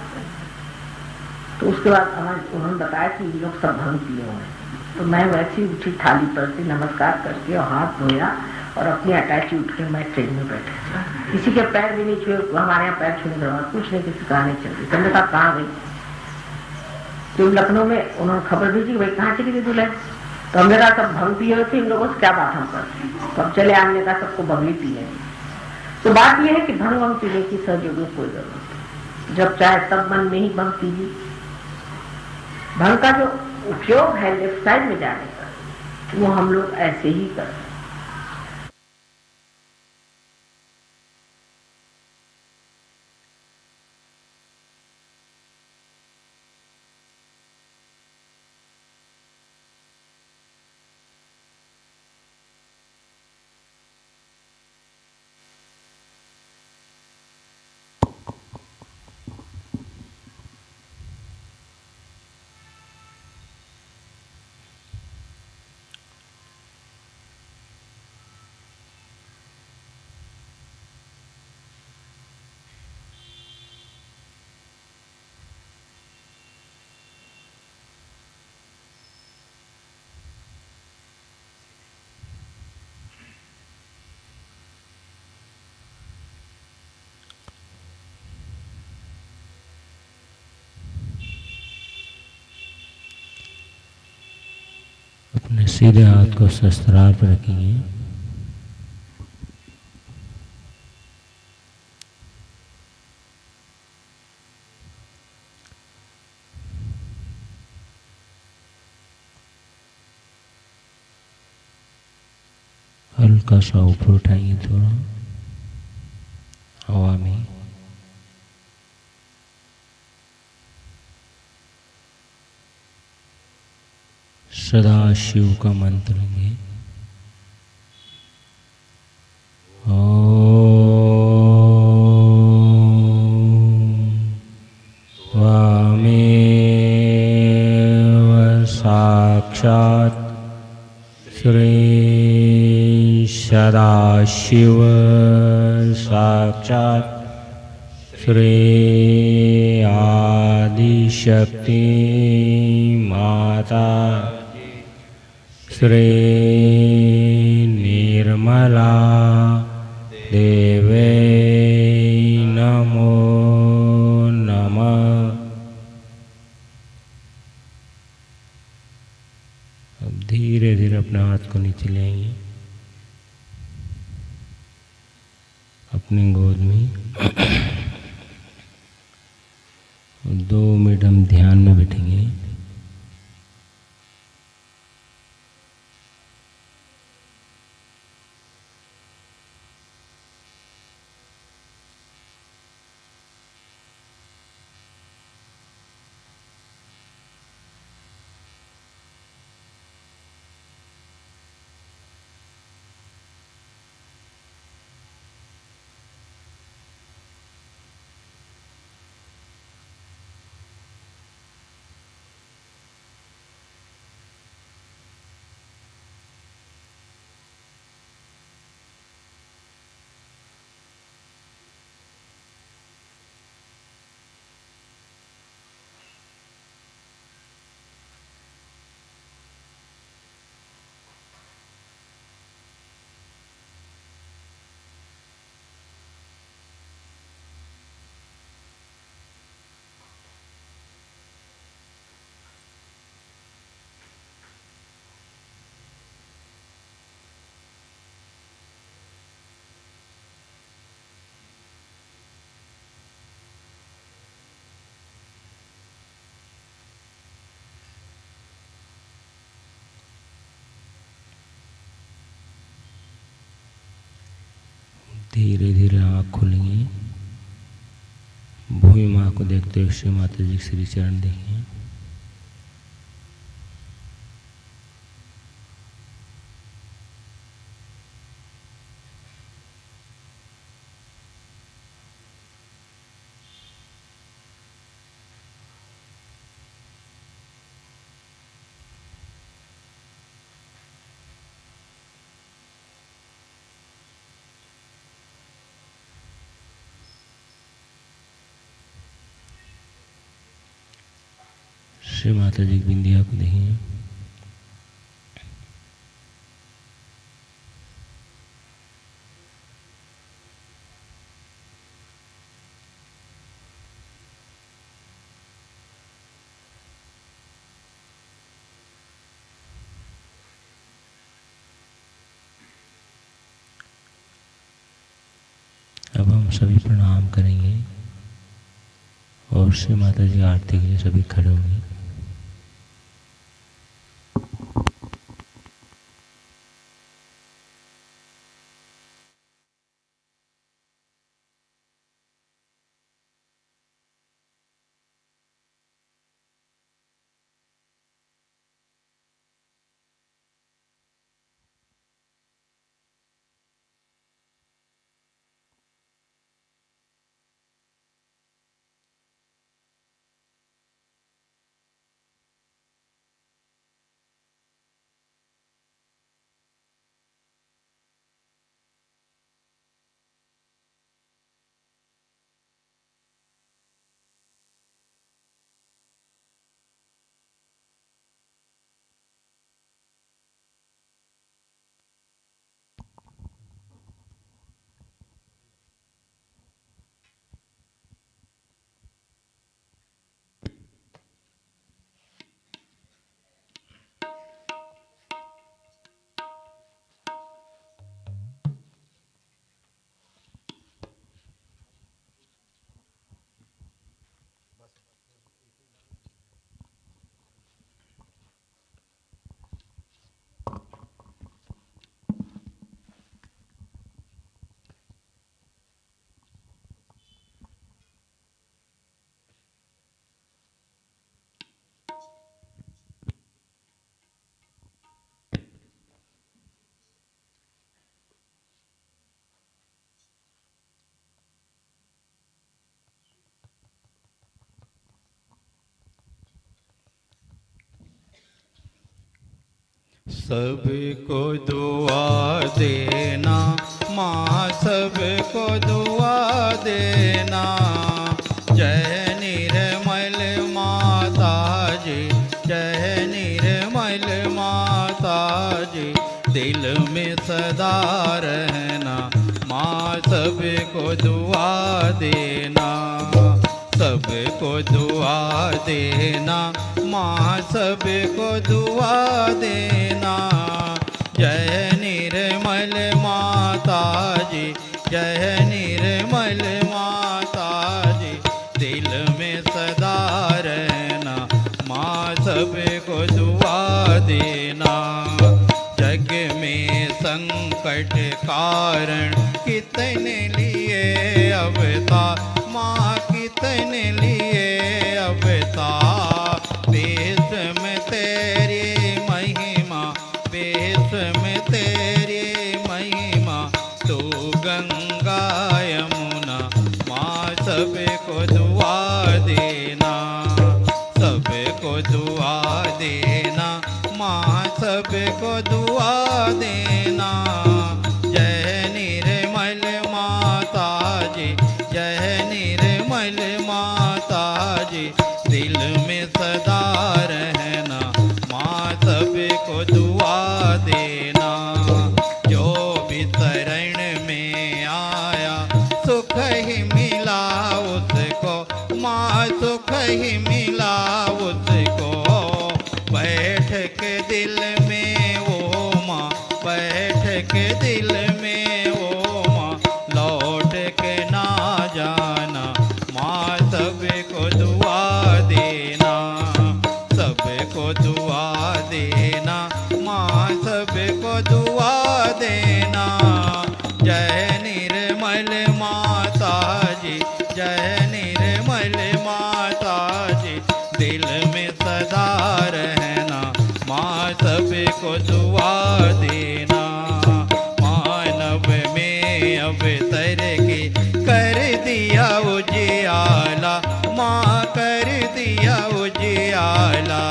तो उसके बाद उन्होंने बताया कि ये लोग सब भंग पिए हुए हैं। तो मैं वैसे ही उठी, थाली पर से नमस्कार करके और हाथ धोया और अपनी अटैची उठ के मैं ट्रेन में बैठे, किसी के पैर भी नहीं छुए। हमारे यहाँ पैर छूने के कुछ नहीं, किसी कहा नहीं चल रही। हमने कहा कहाँ गई, तो लखनऊ में उन्होंने खबर भेजी भाई कहाँ चली गई दुल्हन। तो हमने कहा सब भंग पिए हुए थे, इन लोगों से क्या बात हम करते। तो अब चले हमने कहा सबको भंग ही पिए। तो बात यह है कि भंग वंग पीने की सहयोग में कोई जरूरत नहीं, जब चाहे तब मन में ही भंग पीजिए। भंग का जो उपयोग है लेफ्ट साइड में जाने का, वो हम लोग ऐसे ही करते हैं। अपने सीधे हाथ को शस्त्रार पर रखिए। हल्का सा ऊपर उठाइए थोड़ा हवा में। सदा शिव का मंत्र लेंगे। वामेव साक्षात् श्री सदाशिव साक्षात् श्री आदिशक्ति माता श्री निर्मला देवे नमो नमः। अब धीरे धीरे अपने हाथ को नीचे ले आइए, अपनी गोद में 2 मिनट हम ध्यान में बैठेंगे। धीरे धीरे आँख खुलेंगी। भूमि माँ को देखते हुए श्री माता जी के श्री चरण देखिए। श्री माता जी की बिंदिया को देखिए। अब हम सभी प्रणाम करेंगे और श्री माता जी की आरती के लिए सभी खड़े होंगे। सबको दुआ देना माँ, सबको दुआ देना। जय निर्मल माता जी, जय निर्मल माता जी। दिल में सदा रहना माँ, सबको दुआ देना। सबको दुआ देना माँ, सबको दुआ देना। जय निर्मल माता जी, जय निर्मल माता जी। दिल में सदा रहना माँ, सबको दुआ देना। जग में संकट कारण कितने लिए अवतार माँ, कितने लिए अवतार। बेस में तेरी महिमा, बेस में तेरी महिमा। तू गंगा यमुना माँ, सबको दुआ देना। सबको दुआ देना माँ, सबको दुआ देना। जय निर्मल माता जी, जय निर्मल माता जी। दिल में सदा रहना माँ, सबको दुआ देना। जो भी शरण में आया सुख ही मिला उसको माँ, सुख ही मिला उसको। बैठ के दिल में वो माँ, बैठ के दिल में वो माँ। लौट के ना जाना माँ, सबको दुआ देना। सबको दुआ देना माँ, सबको दुआ देना। जय निर्मल माता जी, जय निर्मल माता जी, दिल में सदा रहना, माँ सबको दुआ देना। मानव में अवतर के कर दिया उजियाला, माँ कर दिया उजियाला।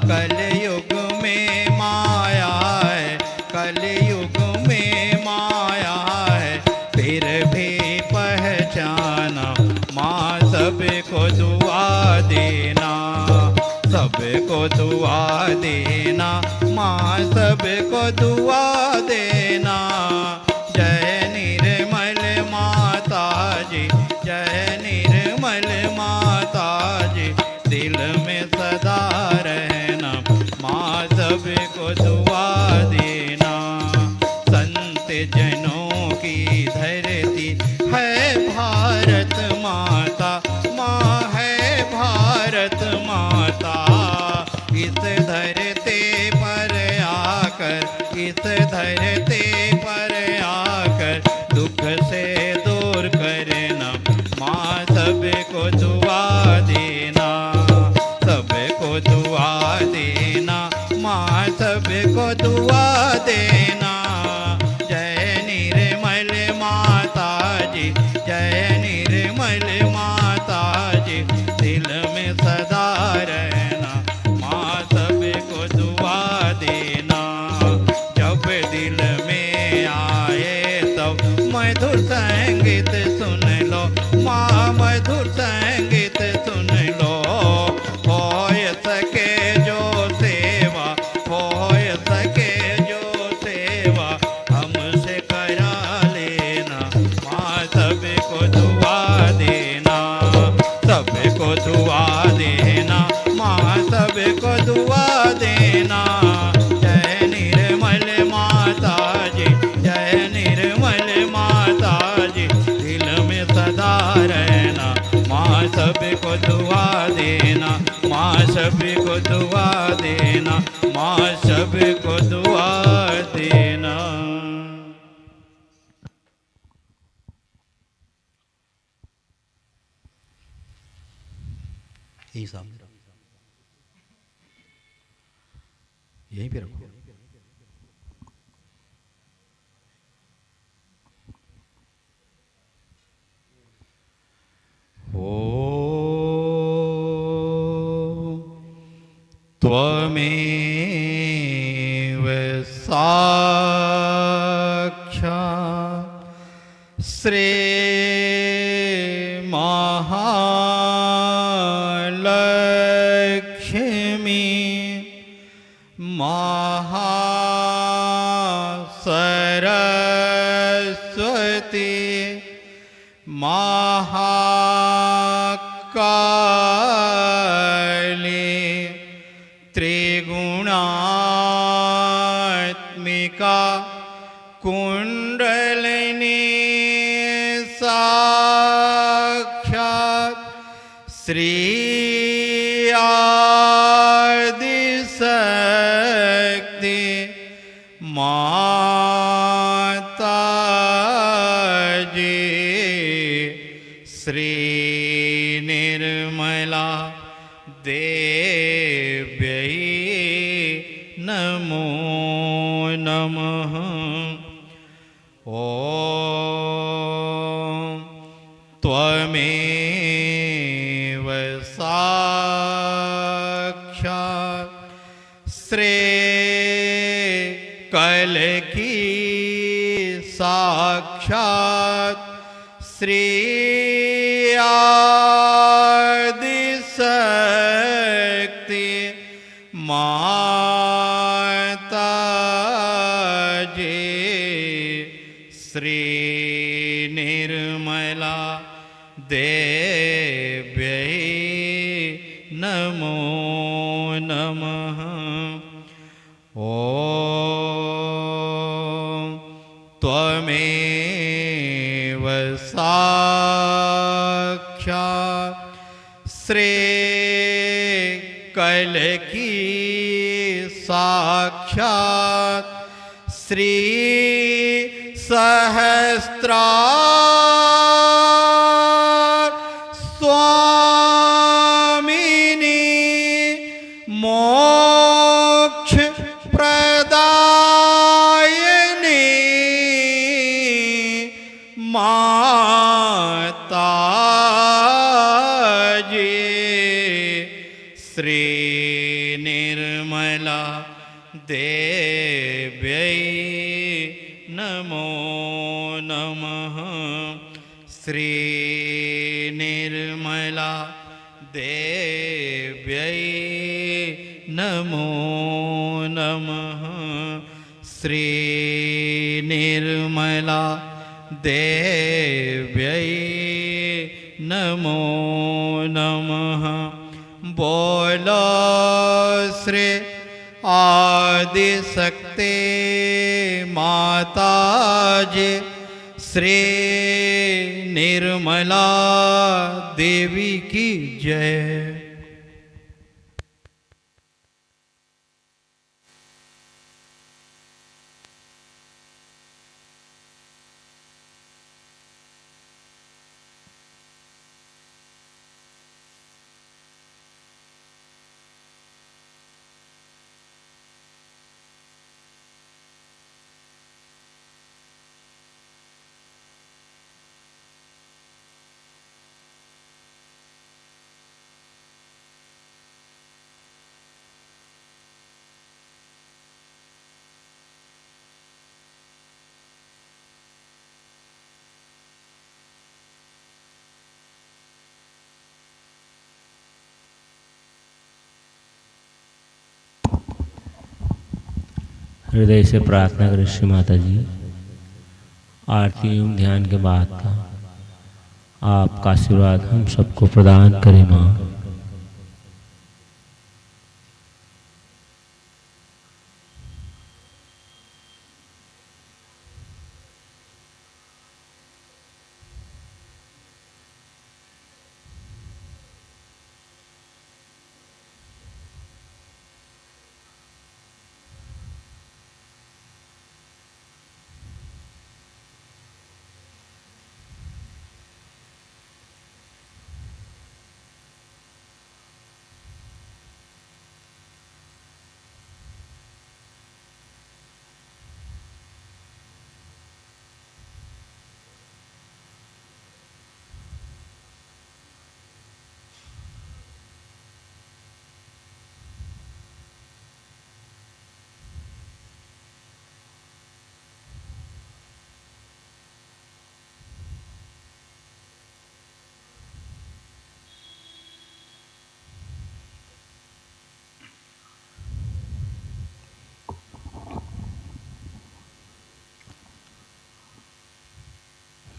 कलयुग में माया है, कलयुग में माया है, फिर भी पहचाना, माँ सबको दुआ देना, सबको दुआ देना, माँ सबको दुआ देना। जय निर्मल माता जी, जय निर्मल माता जी, दिल में सदा रहना, माँ सबको दुआ देना। संत जनों की धरती है भारत माता, माँ है भारत माता। इस धरती पर आकर, इस धरती पर आकर, दुख से दूर करना, माँ सबको दुआ देना, सबको दुआ देना, माँ सबको दुआ देना। जय निर्मल माता जी, जय निर्मल माता जी, दिल में सदा रहना, माँ सबको दुआ देना। जब दिल में आए तब मधुर संगीत सुन लो, माँ मधुर संगीत सुन लो। होय सके जो सेवा, होय सके जो सेवा, हमसे करा लेना, माँ सबको दुआ देना, सबको दुआ देना, माँ सबको दुआ देना। जय निर्मल माता जी, जय निर्मल माता जी, दिल में सदा रहना, माँ सबको दुआ देना, माँ सबको दुआ देना, माँ सबको दुआ देना। यही सामने यहीं पे रखो। त्वमेव साक्षात् श्री महालक्ष्मी महासरस्वती महाकाली त्रिगुणात्मिका कुंडलिनी साक्षात् श्री आदिशक्ति माता जी श्री निर्मला देव्यै नमो नमः। ॐ त्वमेव साक्षात् श्री कल्की साक्षात् श्री आदिशक्ति माता जी श्री निर्मला देव्यै नमो नमः। ॐ त्वमेव साक्षात् श्री कल्की साक्षात् श्री सहस्रा माता जी श्री निर्मला देव्यै नमो नमः। श्री निर्मला देव्यै नमो नमः। श्री निर्मला देव्यै नमो नमः। बोलो श्री आदिशक्ति माता जी श्री निर्मला देवी की जय। हृदय से प्रार्थना करें श्री माता जी, आरती एवं ध्यान के बाद का आपका आशीर्वाद हम सबको प्रदान करें माँ।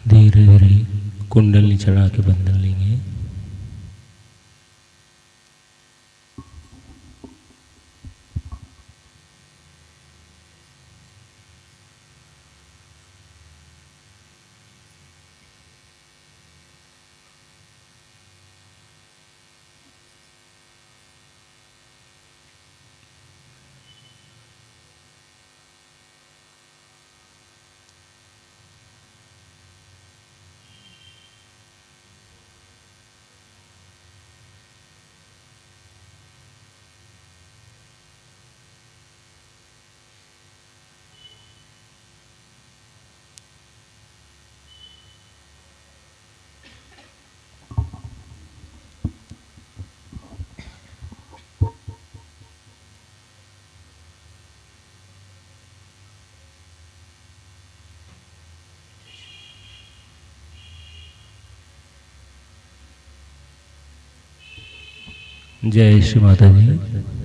धीरे धीरे कुंडली चढ़ा के बंधन लेंगे। जय श्री माता जी।